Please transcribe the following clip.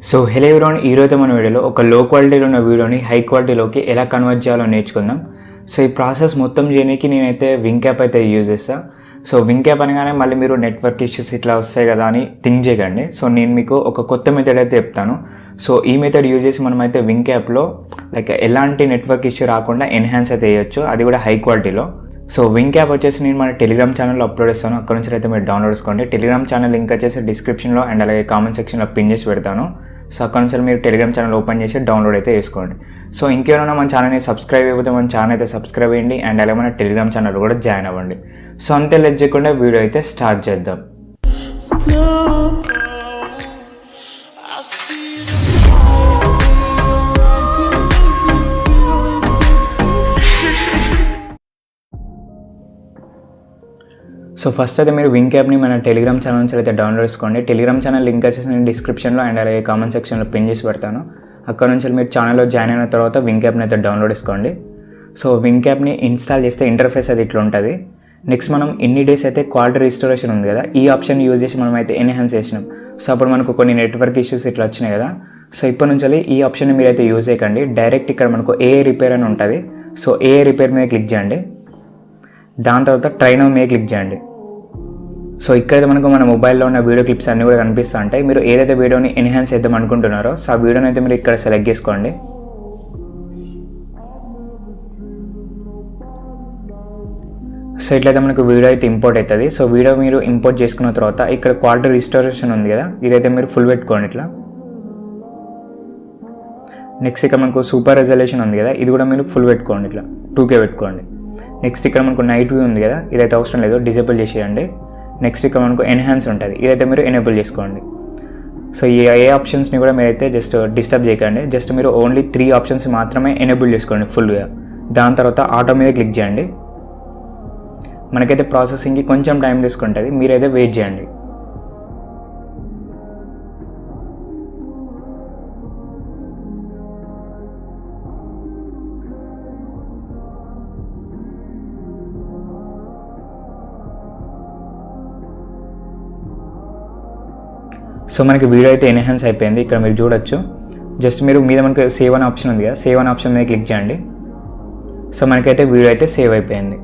So hello everyone, ఈరోజు మన వీడియోలో ఒక లో క్వాలిటీలో ఉన్న వీడియోని హై క్వాలిటీలోకి ఎలా కన్వర్ట్ చేయాలో నేర్చుకుందాం. సో ఈ ప్రాసెస్ మొత్తం చేయడానికి నేనైతే వింక్ యాప్ అయితే యూజ్ చేస్తాను. సో వింక్ యాప్ అనగానే మళ్ళీ మీరు నెట్వర్క్ ఇష్యూస్ ఇట్లా వస్తాయి కదా అని థింక్ చేయకండి. సో నేను మీకు ఒక కొత్త మెథడ్ అయితే చెప్తాను. సో ఈ మెథడ్ యూజ్ చేసి మనమైతే వింక్ యాప్లో ఎలాంటి నెట్వర్క్ ఇష్యూ రాకుండా ఎన్హాన్స్ అయితే చేయొచ్చు, అది కూడా హై క్వాలిటీలో. సో వింక్ యాప్ వచ్చేసి నేను మన టెలిగ్రామ్ ఛానల్లో అప్లోడ్ చేస్తాను, అక్కడ నుంచి అయితే మీరు డౌన్లోడ్ చేసుకోండి. టెలిగ్రామ్ ఛానల్ లింక్ వచ్చేసి డిస్క్రిప్షన్లో అండ్ అలాగే కామెంట్ సెక్షన్లో పిన్ చేసి పెడతాను. సో అక్కడ నుంచి మీరు టెలిగ్రామ్ ఛానల్ ఓపెన్ చేసి డౌన్లోడ్ అయితే చేసుకోండి. సో ఇంకేమైనా మన ఛానల్ని సబ్స్క్రైబ్ అయిపోతే మన ఛానల్ అయితే సబ్స్క్రైబ్ అయ్యండి అండ్ అలాగే మన టెలిగ్రామ్ ఛానల్ కూడా జాయిన్ అవ్వండి. సో అంతే లెట్ చేయకుండా వీడియో అయితే స్టార్ట్ చేద్దాం. సో ఫస్ట్ అయితే మీరు వింక్ యాప్ని మన టెలిగ్రామ్ ఛానల్ నుంచి అయితే డౌన్లోడ్ చేసుకోండి. టెలిగ్రామ్ ఛానల్ లింక్ వచ్చేసి నేను డిస్క్రిప్షన్లో అండ్ అలాగే కామెంట్ సెక్షన్లో పిన్ చేసి పెడతాను. అక్కడ నుంచి మీరు ఛానల్లో జాయిన్ అయిన తర్వాత వింక్ యాప్ని అయితే డౌన్లోడ్ చేసుకోండి. సో వింక్ యాప్ని ఇన్స్టాల్ చేస్తే ఇంటర్ఫేస్ అది ఇట్లా ఉంటుంది. నెక్స్ట్ మనం ఎన్ని డేస్ అయితే క్వాలిటీ రిస్టోరేషన్ ఉంది కదా, ఈ ఆప్షన్ యూజ్ చేసి మనం అయితే ఎన్హాన్స్ చేసినాం. సో అప్పుడు మనకు కొన్ని నెట్వర్క్ ఇష్యూస్ ఇట్లా వచ్చినాయి కదా. సో ఇప్పటి నుంచి ఈ ఆప్షన్ని మీరు అయితే యూజ్ చేయకండి. డైరెక్ట్ ఇక్కడ మనకు ఏ రిపేర్ అని ఉంటుంది. సో ఏ రిపేర్ మీద క్లిక్ చేయండి. దాని తర్వాత ట్రై నౌ మీద క్లిక్ చేయండి. సో ఇక్కడైతే మనకు మన మొబైల్లో ఉన్న వీడియో క్లిప్స్ అన్నీ కూడా కనిపిస్తూ ఉంటాయి. మీరు ఏదైతే వీడియోని ఎన్హాన్స్ చేద్దాం అనుకుంటున్నారో సో ఆ వీడియోని అయితే మీరు ఇక్కడ సెలెక్ట్ చేసుకోండి. సో ఇట్లయితే మనకు వీడియో అయితే ఇంపోర్ట్ అవుతుంది. సో వీడియో మీరు ఇంపోర్ట్ చేసుకున్న తర్వాత ఇక్కడ క్వాలిటీ రిస్టోరేషన్ ఉంది కదా, ఇదైతే మీరు ఫుల్ పెట్టుకోండి ఇట్లా. నెక్స్ట్ ఇక్కడ మనకు సూపర్ రెజల్యూషన్ ఉంది కదా, ఇది కూడా మీరు ఫుల్ పెట్టుకోండి ఇట్లా 2K పెట్టుకోండి. నెక్స్ట్ ఇక్కడ మనకు నైట్ వ్యూ ఉంది కదా, ఇదైతే అవసరం లేదు, డిజేబుల్ చేసేయండి. నెక్స్ట్ ఇక్కడ మనకు ఎన్హాన్స్ ఉంటుంది, ఇదైతే మీరు ఎనేబుల్ చేసుకోండి. సో ఈ ఏ ఆప్షన్స్ని కూడా మీరైతే జస్ట్ డిస్టర్బ్ చేయకండి. జస్ట్ మీరు ఓన్లీ 3 ఆప్షన్స్ మాత్రమే ఎనేబుల్ చేసుకోండి ఫుల్గా. దాని తర్వాత ఆటో మీద క్లిక్ చేయండి. మనకైతే ప్రాసెసింగ్కి కొంచెం టైం తీసుకుంటుంది, మీరైతే వెయిట్ చేయండి. సో మనకి వీడియో అయితే ఎన్హాన్స్ అయిపోయింది, ఇక్కడ మీరు చూడొచ్చు. జస్ట్ మీరు మీద మనకి సేవ్ అనే ఆప్షన్ ఉంది కదా, సేవ్ అనే ఆప్షన్ మీద క్లిక్ చేయండి. సో మనకైతే వీడియో అయితే సేవ్ అయిపోయింది.